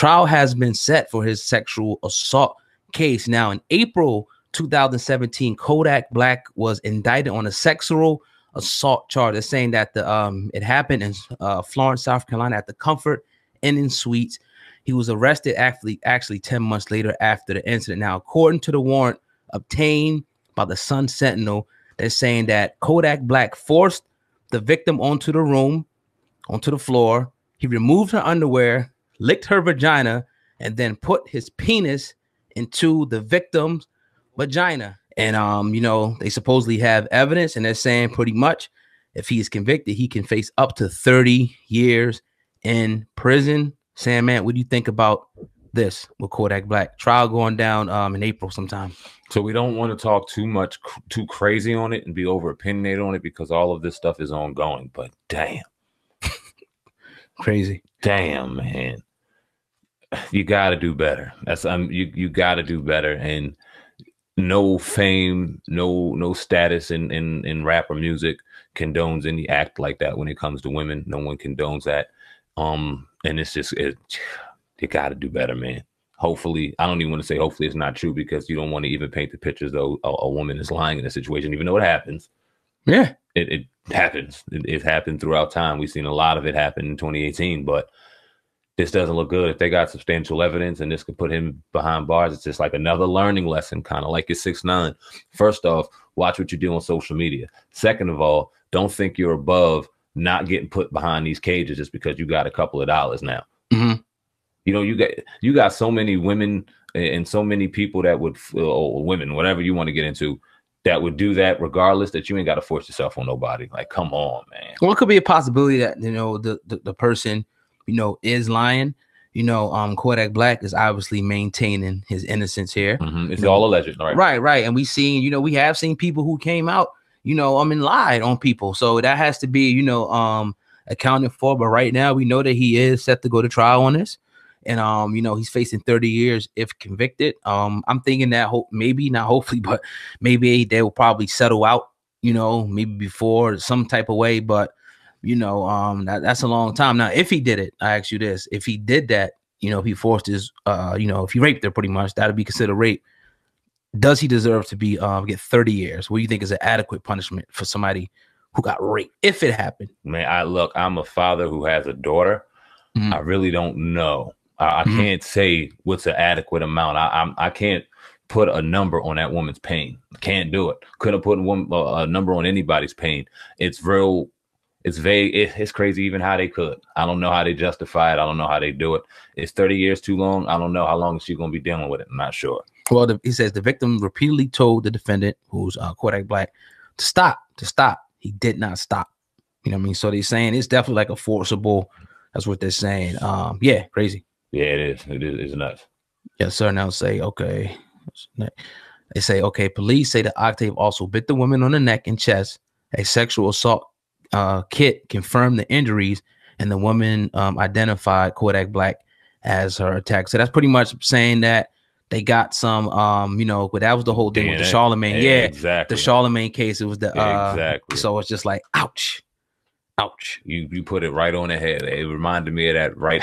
trial has been set for his sexual assault case. Now, in April 2017, Kodak Black was indicted on a sexual assault charge. They're saying that it happened in Florence, South Carolina, at the Comfort Inn and Suites. He was arrested actually 10 months later after the incident. Now, according to the warrant obtained by the Sun Sentinel, they're saying that Kodak Black forced the victim onto the floor. He removed her underwear, licked her vagina, and then put his penis into the victim's vagina. And they supposedly have evidence, and they're saying pretty much if he is convicted, he can face up to 30 years in prison. Sandman, what do you think about this with Kodak Black? Trial going down in April sometime. So we don't want to talk too crazy on it and be over opinionated on it, because all of this stuff is ongoing. But damn, crazy. Damn, man, you got to do better. That's you got to do better. And no fame, no status in rap or music condones any act like that when it comes to women. No one condones that. And it's just you got to do better, man. Hopefully, I don't even want to say hopefully it's not true, because you don't want to even paint the pictures though a woman is lying in a situation, even though it happens. Yeah, it happens. It happened throughout time. We've seen a lot of it happen in 2018, but this doesn't look good. If they got substantial evidence and this could put him behind bars, it's just like another learning lesson, kind of like it's 6ix9ine. First off, watch what you do on social media. Second of all, don't think you're above not getting put behind these cages just because you got a couple of dollars now. Mm-hmm. You know, you got so many women and so many people that would, or women, whatever you want to get into, that would do that regardless, that you ain't got to force yourself on nobody. Like, come on, man. Well, it could be a possibility that, the person, is lying. Kodak Black is obviously maintaining his innocence here. Mm-hmm. It's all alleged, right? Right. And we have seen people who came out, lied on people. So that has to be, accounted for. But right now, we know that he is set to go to trial on this. And, he's facing 30 years if convicted. I'm thinking that maybe not hopefully, but maybe they will probably settle out, maybe before some type of way. But, that's a long time. Now, if he did it, I ask you this, if he did that, if he forced his, if he raped her pretty much, that'd be considered rape. Does he deserve to be get 30 years? What do you think is an adequate punishment for somebody who got raped, if it happened? Man, I'm a father who has a daughter. Mm-hmm. I really don't know. I Mm-hmm. can't say what's an adequate amount. I can't put a number on that woman's pain. Can't do it. Couldn't put a number on anybody's pain. It's real. It's vague. It's crazy even how they could. I don't know how they justify it. I don't know how they do it. Is 30 years too long? I don't know how long is she going to be dealing with it. I'm not sure. Well, he says the victim repeatedly told the defendant, who's Kodak Black, to stop. He did not stop. You know what I mean? So they're saying it's definitely like a forcible. That's what they're saying. Yeah, crazy. Yeah, it is. It's nuts. Yes, sir. Now say, okay. They say, okay, police say that Octave also bit the woman on the neck and chest. A sexual assault kit confirmed the injuries, and the woman identified Kodak Black as her attack. So that's pretty much saying that they got some, but that was the whole thing with the Charlemagne. Yeah, exactly. The Charlemagne case. It was the exactly. So it's just like, ouch. You put it right on the head. It reminded me of that right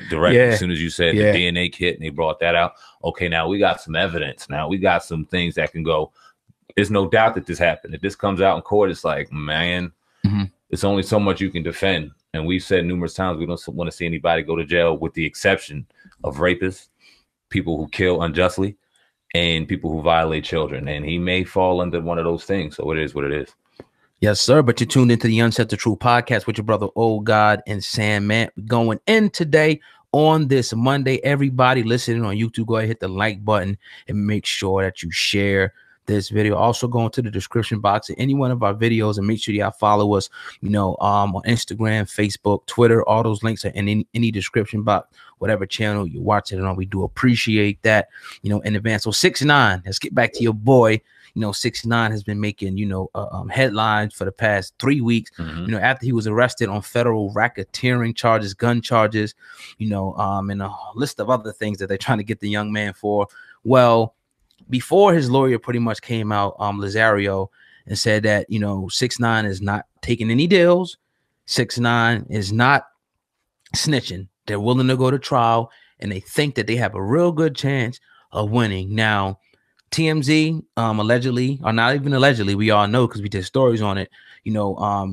direct. Yeah. As soon as you said the DNA kit and they brought that out. Okay, now we got some evidence. Now we got some things that can go. There's no doubt that this happened. If this comes out in court, it's like, man, it's only so much you can defend. And we've said numerous times we don't want to see anybody go to jail, with the exception of rapists, people who kill unjustly, and people who violate children. And he may fall under one of those things. So it is what it is. Yes, sir. But you're tuned into the Uncensored Truth podcast with your brother, Old God and Sandman. We're going in today on this Monday. Everybody listening on YouTube, go ahead and hit the like button and make sure that you share this video. Also go into the description box of any one of our videos and make sure y'all follow us, on Instagram, Facebook, Twitter. All those links are in any description box, whatever channel you're watching it on. We do appreciate that, in advance. So 6ix9ine, let's get back to your boy. 6ix9ine has been making, headlines for the past 3 weeks, after he was arrested on federal racketeering charges, gun charges, and a list of other things that they're trying to get the young man for. Well, before his lawyer pretty much came out, Lazario, and said that, 6ix9ine is not taking any deals. 6ix9ine is not snitching. They're willing to go to trial. and they think that they have a real good chance of winning. Now, TMZ allegedly, or not even allegedly, we all know because we did stories on it,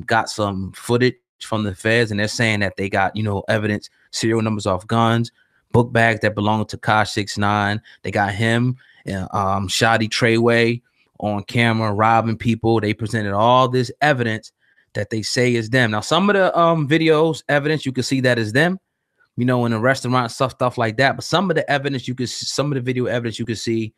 got some footage from the feds, and they're saying that they got, evidence, serial numbers off guns, book bags that belong to Kosh 6ix9ine. They got him, Shadi Treyway on camera robbing people. They presented all this evidence that they say is them. Now, some of the videos, evidence, you can see that is them, in the restaurant, stuff like that. But some of the evidence, some of the video evidence, you could see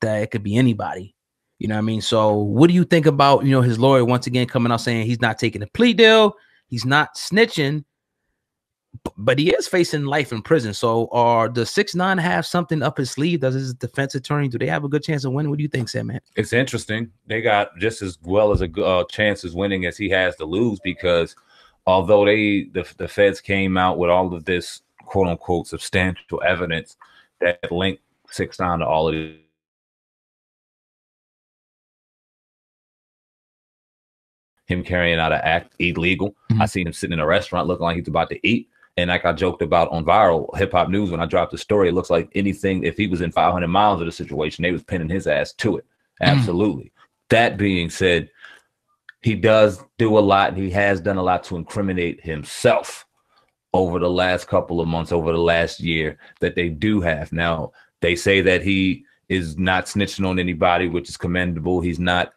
that it could be anybody. You know what I mean? So what do you think about, his lawyer once again coming out saying he's not taking a plea deal, he's not snitching, but he is facing life in prison? So does 6ix9ine have something up his sleeve? Does his defense attorney, do they have a good chance of winning? What do you think, Sam, man? It's interesting. They got just as well as a chance of winning as he has to lose, because although the feds came out with all of this quote unquote substantial evidence that linked 6ix9ine to all of these, him carrying out an act illegal. I seen him sitting in a restaurant looking like he's about to eat. And like I joked about on Viral Hip Hop News when I dropped the story, it looks like anything, if he was in 500 miles of the situation, they was pinning his ass to it. Absolutely. That being said, he does do a lot, and he has done a lot to incriminate himself over the last couple of months, over the last year, that they do have. Now, they say that he is not snitching on anybody, which is commendable. He's not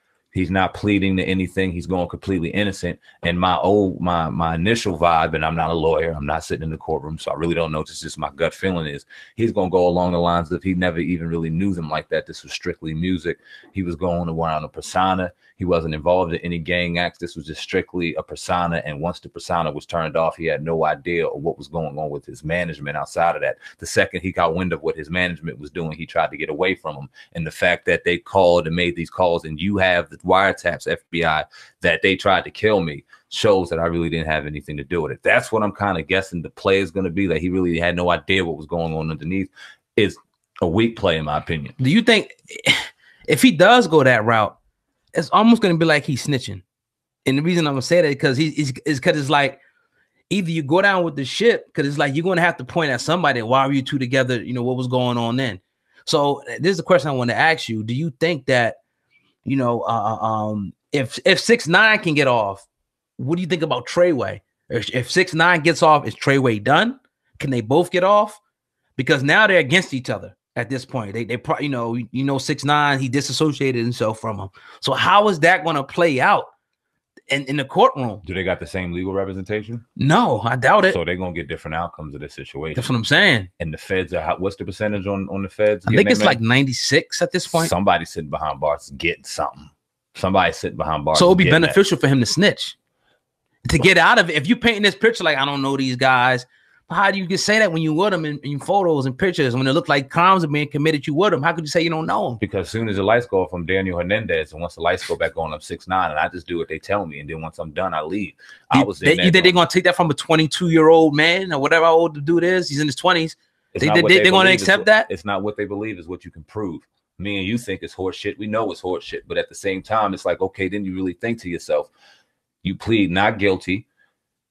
pleading to anything. He's going completely innocent. And my initial vibe, and I'm not a lawyer, I'm not sitting in the courtroom, so I really don't know. It's just my gut feeling is he's going to go along the lines of he never even really knew them like that. This was strictly music. He was going around a persona. He wasn't involved in any gang acts. This was just strictly a persona. And once the persona was turned off, he had no idea of what was going on with his management outside of that. The second he got wind of what his management was doing, he tried to get away from him. And the fact that they called and made these calls, and you have the wiretaps, FBI, that they tried to kill me, shows that I really didn't have anything to do with it. That's what I'm kind of guessing the play is going to be, that he really had no idea what was going on underneath. Is a weak play, in my opinion. Do you think if he does go that route, it's almost going to be like he's snitching? And the reason I'm going to say that because it's like either you go down with the ship, because it's like you're going to have to point at somebody. Why were you two together? What was going on then? So this is the question I want to ask you. Do you think that, if 6ix9ine can get off, what do you think about Treyway? If 6ix9ine gets off, is Treyway done? Can they both get off? Because now they're against each other at this point. They probably, 6ix9ine, he disassociated himself from him. So how is that going to play out in the courtroom? Do they got the same legal representation? No, I doubt it. So they're going to get different outcomes of this situation. That's what I'm saying. And the feds are, what's the percentage on the feds? I think it's like 96 at this point. Somebody sitting behind bars getting something. Somebody sitting behind bars. So it would be beneficial for him to snitch, to get out of it. If you painting this picture like, I don't know these guys, how do you just say that when you with them in photos and pictures, when it look like crimes are being committed, you with them? How could you say you don't know them? Because as soon as the lights go off, I'm Daniel Hernandez, and once the lights go back on, I'm 6ix9ine, and I just do what they tell me, and then once I'm done, I leave. You think they're gonna take that from a 22-year-old man or whatever old the dude is? He's in his 20s. They're gonna accept that? It's not what they believe, is what you can prove. Me and you think it's horse shit. We know it's horse shit, but at the same time, it's like, okay, then you really think to yourself, you plead not guilty.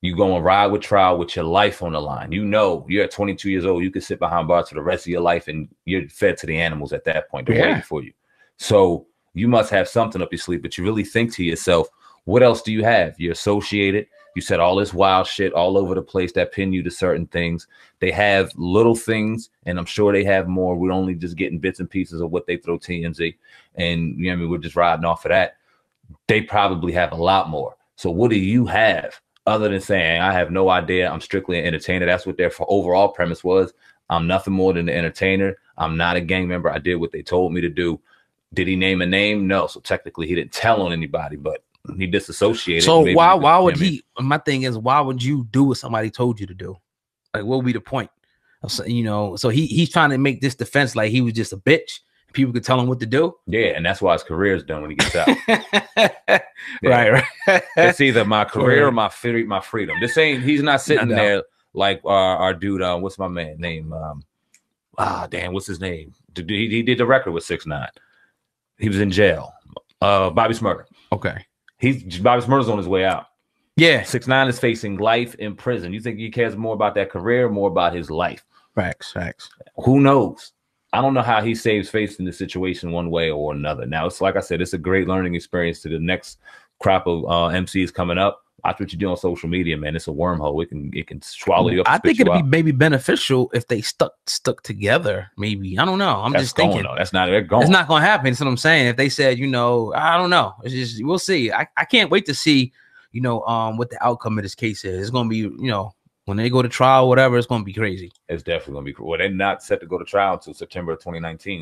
You go and ride with trial with your life on the line. You're at 22 years old. You can sit behind bars for the rest of your life, and you're fed to the animals at that point. They're waiting for you. So you must have something up your sleeve, but you really think to yourself, what else do you have? You're associated. You said all this wild shit all over the place that pin you to certain things. They have little things, and I'm sure they have more. We're only just getting bits and pieces of what they throw TMZ. And we're just riding off of that. They probably have a lot more. So what do you have? Other than saying, I have no idea, I'm strictly an entertainer. That's what their overall premise was. I'm nothing more than an entertainer. I'm not a gang member. I did what they told me to do. Did he name a name? No. So technically he didn't tell on anybody, but he disassociated. So why would he? My thing is, why would you do what somebody told you to do? Like, what would be the point? So he's trying to make this defense like he was just a bitch. People could tell him what to do. Yeah, and that's why his career is done when he gets out. Right. It's either my career or my freedom. He's not sitting there like our dude. What's my man name? What's his name? He did the record with 6ix9ine. He was in jail. Bobby Smurder. Okay. Bobby Smurder's on his way out. Yeah. 6ix9ine is facing life in prison. You think he cares more about that career, or more about his life? Facts. Who knows? I don't know how he saves face in the situation one way or another. Now, it's like I said, it's a great learning experience to the next crop of MCs coming up. Watch what you do on social media, man. It's a wormhole. It can swallow you up. I think it'd be maybe beneficial if they stuck together. Maybe, I don't know. I'm just thinking. That's not. They're going. It's not going to happen. That's what I'm saying. If they said, I don't know. It's just, we'll see. I can't wait to see, what the outcome of this case is. It's going to be, when they go to trial, whatever, it's going to be crazy. It's definitely going to be cool. Well, they're not set to go to trial until September of 2019.